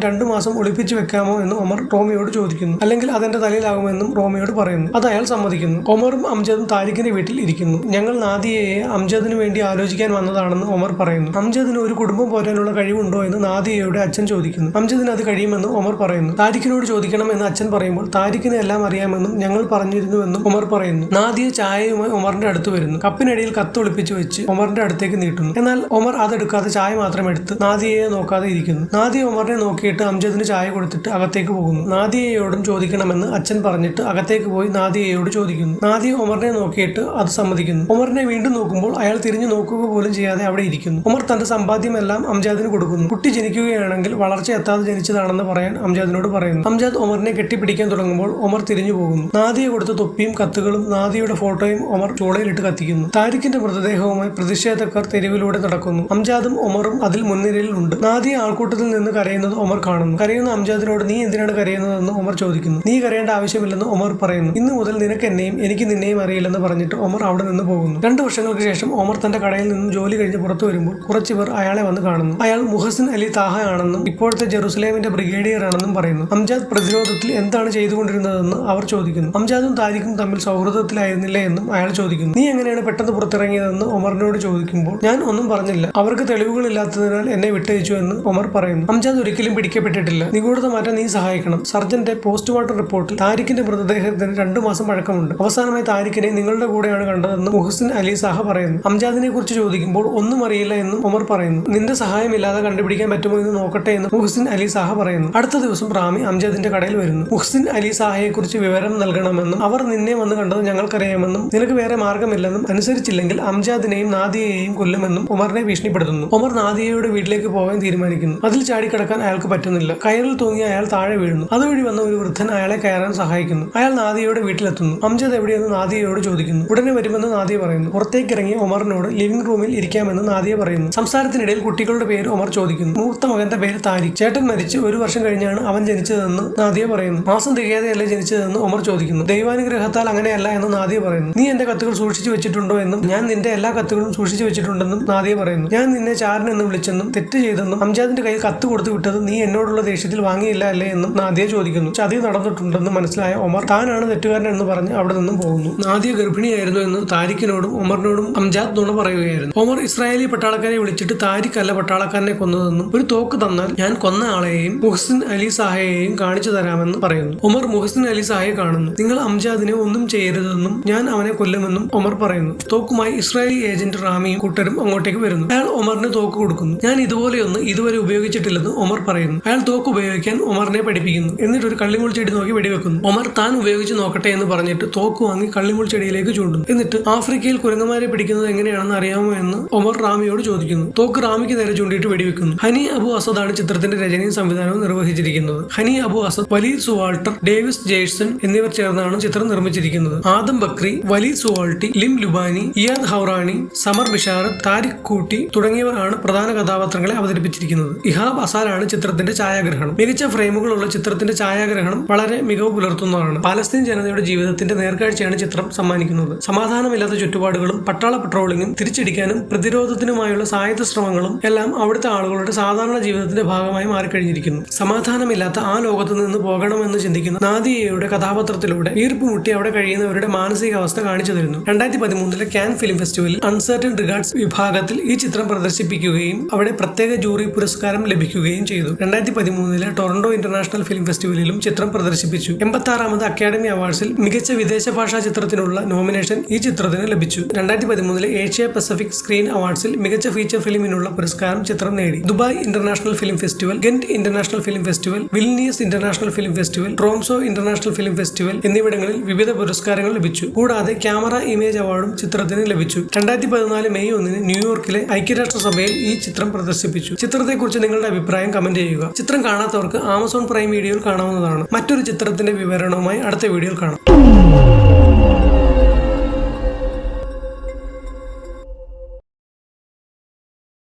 2 മാസം ഒളിപ്പിച്ചു വെക്കാമോ എന്ന് ഒമർ റോമിയോട് ചോദിക്കുന്നു. അല്ലെങ്കിൽ അതെന്റെ തലയിലാകുമെന്ന് പോകാമെന്നും റോമിയോട് പറയുന്നു. അത് അയാൾ സമ്മതിക്കുന്നു. ഒമറും അംജദും താരിഖിന്റെ വീട്ടിൽ ഇരിക്കുന്നു. ഞങ്ങൾ നാദിയയെ അംജദിന് വേണ്ടി ആലോചിക്കാൻ വന്നതാണെന്ന് ഒമർ പറയുന്നു. അംജദിന് ഒരു കുടുംബം പോരാനുള്ള കഴിവുണ്ടോ എന്ന് നാദിയയുടെ അച്ഛൻ ചോദിക്കുന്നു. അംജദിന് അത് കഴിയുമെന്ന് ഒമർ പറയുന്നു. താരിഖിനോട് ചോദിക്കണം എന്ന് അച്ഛൻ പറയുമ്പോൾ താരിഖിന് എല്ലാം അറിയാമെന്നും ഞങ്ങൾ പറഞ്ഞിരുന്നുവെന്നും ഒമർ പറയുന്നു. നാദിയ ചായയുമായി ഒമറിന്റെ അടുത്ത് വരുന്നു. കപ്പിനടിയിൽ കത്ത് ഒളിപ്പിച്ചു വെച്ച് ഒമറിന്റെ അടുത്തേക്ക് നീട്ടുന്നു. എന്നാൽ ഒമർ അതെടുക്കാതെ ചായ മാത്രം എടുത്ത് നാദിയയെ നോക്കാതെ ഇരിക്കുന്നു. നാദിയ ഒമറിനെ നോക്കിയിട്ട് അംജദിന് ചായ കൊടുത്തിട്ട് അകത്തേക്ക് പോകുന്നു. നാദിയയോടും ചോദിക്കണമെന്ന് അച്ഛൻ പറഞ്ഞിട്ട് അകത്തേക്ക് പോയി നാദിയയോട് ചോദിക്കുന്നു. നാദിയ ഒമറിനെ നോക്കിയിട്ട് അത് സമ്മതിക്കുന്നു. ഒമറിനെ വീണ്ടും നോക്കുമ്പോൾ അയാൾ തിരിഞ്ഞു നോക്കുക പോലും ചെയ്യാതെ അവിടെ ഇരിക്കുന്നു. ഒമർ തന്റെ സമ്പാദ്യമെല്ലാം അംജാദിന് കൊടുക്കുന്നു. കുട്ടി ജനിക്കുകയാണെങ്കിൽ വളർച്ച എത്താതെ ജനിച്ചതാണെന്ന് പറയാൻ അംജാദിനോട് പറയുന്നു. അംജാദ് ഒമറിനെ കെട്ടിപ്പിടിക്കാൻ തുടങ്ങുമ്പോൾ ഒമർ തിരിഞ്ഞു പോകുന്നു. നാദിയ കൊടുത്ത തൊപ്പിയും കത്തുകളും നാദിയയുടെ ഫോട്ടോയും ഒമർ ചൂളയിലിട്ട് കത്തിക്കുന്നു. താരിഖിന്റെ മൃതദേഹവുമായി പ്രതിഷേധക്കാർ തെരുവിലൂടെ നടക്കുന്നു. അംജാദും ഒമറും അതിൽ മുൻനിരയിൽ ഉണ്ട്. നാദിയ ആൾക്കൂട്ടത്തിൽ നിന്ന് കരയുന്നത് ഒമർ കാണുന്നു. കരയുന്ന അംജാദിനോട് നീ എന്തിനാണ് കരയുന്നതെന്ന് ഒമർ ചോദിക്കുന്നു. നീ കരയേണ്ട ആവശ്യമില്ലെന്ന് ഒമർ പറയുന്നു. ഇന്ന് മുതൽ നിനക്ക് എന്നെയും എനിക്ക് നിന്നെയും അറിയില്ലെന്ന് പറഞ്ഞിട്ട് ഒമർ അവിടെ നിന്ന് പോകുന്നു. 2 വർഷങ്ങൾക്ക് ശേഷം ഒമർ തന്റെ കടയിൽ നിന്നും ജോലി കഴിഞ്ഞ് പുറത്തു വരുമ്പോൾ കുറച്ചുപേർ അയാളെ വന്ന് കാണുന്നു. അയാൾ മുഹസിൻ അലി താഹ ആണെന്നും ഇപ്പോഴത്തെ ജെറുസലേമിന്റെ ബ്രിഗേഡിയർ ആണെന്നും പറയുന്നു. അംജാദ് പ്രതിരോധത്തിൽ എന്താണ് ചെയ്തുകൊണ്ടിരുന്നതെന്ന് അവർ ചോദിക്കുന്നു. അംജാദും താരിഖും തമ്മിൽ സൗഹൃദത്തിലായിരുന്നില്ലേ എന്നും അയാൾ ചോദിക്കുന്നു. നീ എങ്ങനെയാണ് പെട്ടെന്ന് പുറത്തിറങ്ങിയതെന്ന് ഒമറിനോട് ചോദിക്കുമ്പോൾ ഞാൻ ഒന്നും പറഞ്ഞില്ല, അവർക്ക് തെളിവുകളില്ലാത്തതിനാൽ എന്നെ വിട്ടയച്ചു എന്ന് ഒമർ പറയുന്നു. അംജാദ് ഒരിക്കലും പിടിക്കപ്പെട്ടിട്ടില്ല. നിഗൂഢത മാറ്റാൻ നീ സഹായിക്കണം. സർജന്റെ പോസ്റ്റ്മോർട്ടം റിപ്പോർട്ടിൽ താരിഖിന്റെ മൃതദേഹത്തിന് 2 മാസം പഴക്കമുണ്ട്. അവസാനമായി താരിഖിനെ നിങ്ങളുടെ കൂടെയാണ് കണ്ടതെന്ന് മുഹസിൻ അലി സാഹ പറയുന്നു. അംജാദിനെ കുറിച്ച് ചോദിക്കുമ്പോൾ ഒന്നും അറിയില്ല എന്നും ഒമർ പറയുന്നു. നിന്റെ സഹായമില്ലാതെ കണ്ടുപിടിക്കാൻ പറ്റുമോ എന്ന് നോക്കട്ടെ എന്ന് മുഹസിൻ അലി സാഹ പറയുന്നു. അടുത്ത ദിവസം റാമി അംജാദിന്റെ കടയിൽ വരുന്നു. മുഹസിൻ അലി സാഹയെ കുറിച്ച് വിവരം നൽകണമെന്നും അവർ നിന്നെ വന്ന് കണ്ടത് ഞങ്ങൾക്കറിയാമെന്നും നിനക്ക് വേറെ മാർഗമില്ലെന്നും അനുസരിച്ചില്ലെങ്കിൽ അംജാദിനെയും നാദിയയെയും കൊല്ലുമെന്നും ഒമറിനെ ഭീഷണിപ്പെടുത്തുന്നു. ഒമർ നാദിയയുടെ വീട്ടിലേക്ക് പോകാൻ തീരുമാനിക്കുന്നു. അതിൽ ചാടിക്കടക്കാൻ അയാൾക്ക് പറ്റുന്നില്ല. കയറിൽ തൂങ്ങി അയാൾ താഴെ വീഴുന്നു. അതുവഴി വന്ന ഒരു വൃദ്ധൻ അയാളെ കയറാൻ സഹായിക്കുന്നു. അയാൾ നാദിയയുടെ വീട്ടിലെത്തുന്നു. അംജദ് എവിടെയെന്ന് നാദിയയോട് ചോദിക്കുന്നു. ഉടനെ വരുമെന്ന് നാദിയ പറയുന്നു. പുറത്തേക്ക് ഇറങ്ങി ഒമറിനോട് ലിവിംഗ് റൂമിൽ ഇരിക്കാമെന്ന് നാദിയ പറയുന്നു. സംസാരത്തിനിടയിൽ കുട്ടികളുടെ പേര് ഒമർ ചോദിക്കുന്നു. മൂത്ത മകന്റെ പേര് താരിഖ്. ചേട്ടൻ മരിച്ച് 1 വർഷം കഴിഞ്ഞാണ് അവൻ ജനിച്ചതെന്ന് നാദിയ പറയുന്നു. മാസം തികയാതെയല്ലേ ജനിച്ചതെന്ന് ഒമർ ചോദിക്കുന്നു. ദൈവാനുഗ്രഹത്താൽ അങ്ങനെയല്ല എന്ന് നാദിയ പറയുന്നു. നീ എന്റെ കത്തുകൾ സൂക്ഷിച്ചു വെച്ചിട്ടുണ്ടോ എന്നും ഞാൻ നിന്റെ എല്ലാ കത്തുകളും സൂക്ഷിച്ചു വെച്ചിട്ടുണ്ടെന്നും നാദിയ പറയുന്നു. ഞാൻ നിന്നെ ചാരൻ എന്ന് വിളിച്ചെന്നും തെറ്റ് ചെയ്തെന്നും അംജാദിന്റെ കയ്യിൽ കത്ത് കൊടുത്തു വിട്ടത് നീ എന്നോടുള്ള ദേഷ്യത്തിൽ വാങ്ങിയില്ല അല്ലേ എന്നും നാദിയ ചോദിക്കുന്നു. ചതി നടന്നിട്ടുണ്ടെന്ന് മനസ്സിലായ ഒമർ താനാണ് തെറ്റുകാരൻ എന്ന് പറഞ്ഞ് അവിടെ നിന്നും പോകുന്നു. നാദിയ ഗർഭിണിയായിരുന്നു എന്ന് താരിഖിനോടും ഒമറിനോടും അംജാദ് നുണ പറയുകയായിരുന്നു. ഒമർ ഇസ്രായേലി പട്ടാളക്കാരെ വിളിച്ചിട്ട് താരിഖ് അല്ല പട്ടാളക്കാരനെ കൊന്നതെന്നും ഒരു തോക്ക് തന്നാൽ ഞാൻ കൊന്ന ആളെയും മുഹസിൻ അലി സാഹയെയും കാണിച്ചു തരാമെന്ന് പറയുന്നു. ഒമർ മുഹസിൻ അലി സാഹയെ കാണുന്നു. നിങ്ങൾ അംജാദിനെ ഒന്നും ചെയ്യരുതെന്നും ഞാൻ അവനെ കൊല്ലുമെന്നും ഒമർ പറയുന്നു. തോക്കുമായി ഇസ്രായേലി ഏജന്റ് റാമിയും കൂട്ടരും അങ്ങോട്ടേക്ക് വരുന്നു. അയാൾ ഒമറിന് തോക്ക് കൊടുക്കുന്നു. ഞാൻ ഇതുപോലെയൊന്ന് ഇതുവരെ ഉപയോഗിച്ചിട്ടില്ലെന്ന് ഒമർ പറയുന്നു. അയാൾ തോക്ക് ഉപയോഗിക്കാൻ ഒമറിനെ പഠിപ്പിക്കുന്നു. എന്നിട്ട് ഒരു കള്ളിമുൾ ചെടി നോക്കി വെടിവെക്കുന്നു. ഒമർ താൻ ഉപയോഗിച്ച് നോക്കട്ടെ എന്ന് പറഞ്ഞിട്ട് തോക്ക് വാങ്ങി കള്ളിമുൾ ചെടിയിലേക്ക് ചൂണ്ടുന്നു. എന്നിട്ട് ആഫ്രിക്കയിൽ കുരങ്ങന്മാരെ പിടിക്കുന്നത് എങ്ങനെയാണെന്ന് അറിയാമോ എന്ന് ഒമർ റാമിയോട് ചോദിക്കുന്നു. തോക്ക് റാമിക്ക് നേരെ ചൂണ്ടിയിട്ട് വെടിവെക്കുന്നു. ഹനി അബു അസദാണ് ചിത്രത്തിന്റെ രചനയും സംവിധാനവും നിർവഹിച്ചിരിക്കുന്നത്. Hany Abu Assad, Waleed Zuaiter, Davis Jason എന്നിവർ ചേർന്നാണ് ചിത്രം നിർമ്മിച്ചിരിക്കുന്നത്. ആദം ബക്രി, വലീദ് സുവാൾട്ടി, ലിം ലുബാനി, ഇയാദ് ഹൗറാനി, സമർ ബിഷാരത്ത്, താരിഖ് കൂട്ടി തുടങ്ങിയവരാണ് പ്രധാന കഥാപാത്രങ്ങളെ അവതരിപ്പിച്ചിരിക്കുന്നത്. ഇഹാബ് അസാലാണ് ചിത്രത്തിന്റെ ഛായാഗ്രഹണം. മികച്ച ഫ്രെയിമുകളുള്ള ചിത്രത്തിന്റെ ഛായാഗ്രഹണം വളരെ മികവ് പുലർത്തുന്നതാണ്. പാലസ്തീൻ ജനതയുടെ ജീവിതത്തിന്റെ നേർക്കാഴ്ചയാണ് ചിത്രം സമ്മാനിക്കുന്നത്. സമാധാനമില്ലാത്ത ചുറ്റുപാടുകളും പട്ടാള പട്രോളിംഗും തിരിച്ചടിക്കാനും പ്രതിരോധത്തിനുമായുള്ള സായുധ ശ്രമങ്ങളും എല്ലാം അവിടുത്തെ ആളുകളുടെ സാധാരണ ജീവിതത്തിന്റെ ഭാഗമായി മാറിക്കഴിഞ്ഞിരിക്കുന്നു. സമാധാനമില്ലാത്ത ആ ലോകത്ത് നിന്ന് പോകണമെന്ന് ചിന്തിക്കുന്ന നാദിയയുടെ കഥാപാത്രത്തിലൂടെ വീർപ്പ് മുട്ടി അവിടെ കഴിയുന്നവരുടെ മാനസികാവസ്ഥ കാണിച്ചു തരുന്നു. 2013 കാൻ ഫിലിം ഫെസ്റ്റിവലിൽ അൺസർട്ടൻ റിഗാർഡ്സ് വിഭാഗത്തിൽ ഈ ചിത്രം പ്രദർശിപ്പിക്കുകയും അവിടെ പ്രത്യേക ജൂറി പുരസ്കാരം ലഭിക്കുകയും ചെയ്തു. 2013 ടൊറന്റോ ഇന്റർനാഷണൽ ഫിലിം ഫെസ്റ്റിവലിലും ചിത്രം പ്രദർശിപ്പിച്ചു. 86ാമത് അക്കാദമി അവാർഡ്സിൽ മികച്ച വിദേശ ഭാഷാ ചിത്രത്തിനുള്ള നോമിനേഷൻ ഈ ചിത്രത്തിന് ലഭിച്ചു. 2013 ഏഷ്യ പസഫിക് സ്ക്രീൻ അവാർഡ്സിൽ മികച്ച ഫീച്ചർ ഫിലിമിനുള്ള പുരസ്കാരം ചിത്രം നേടി. ദുബായ് ഇന്റർനാഷണൽ ഫിലിം ഫെസ്റ്റിവൽ, ഗെന്റ് International Film Festival, Vilnius International Film Festival, Tromso International Film Festival എന്നിവിടങ്ങളിൽ വിവിധ പുരസ്കാരങ്ങൾ ലഭിച്ചു. കൂടാതെ ക്യാമറ ഇമേജ് അവാർഡും ചിത്രത്തിന് ലഭിച്ചു. 2014 മെയ് 1 ന്യൂയോർക്കിലെ ഐക്യരാഷ്ട്രസഭയിൽ ഈ ചിത്രം പ്രദർശിപ്പിച്ചു. ചിത്രത്തെക്കുറിച്ച് നിങ്ങളുടെ അഭിപ്രായം കമന്റ് ചെയ്യുക. ചിത്രം കാണാത്തവർക്ക് ആമസോൺ പ്രൈം വീഡിയോയിൽ കാണാവുന്നതാണ്. മറ്റൊരു ചിത്രത്തിന്റെ വിവരണവുമായി അടുത്ത വീഡിയോയിൽ കാണാം.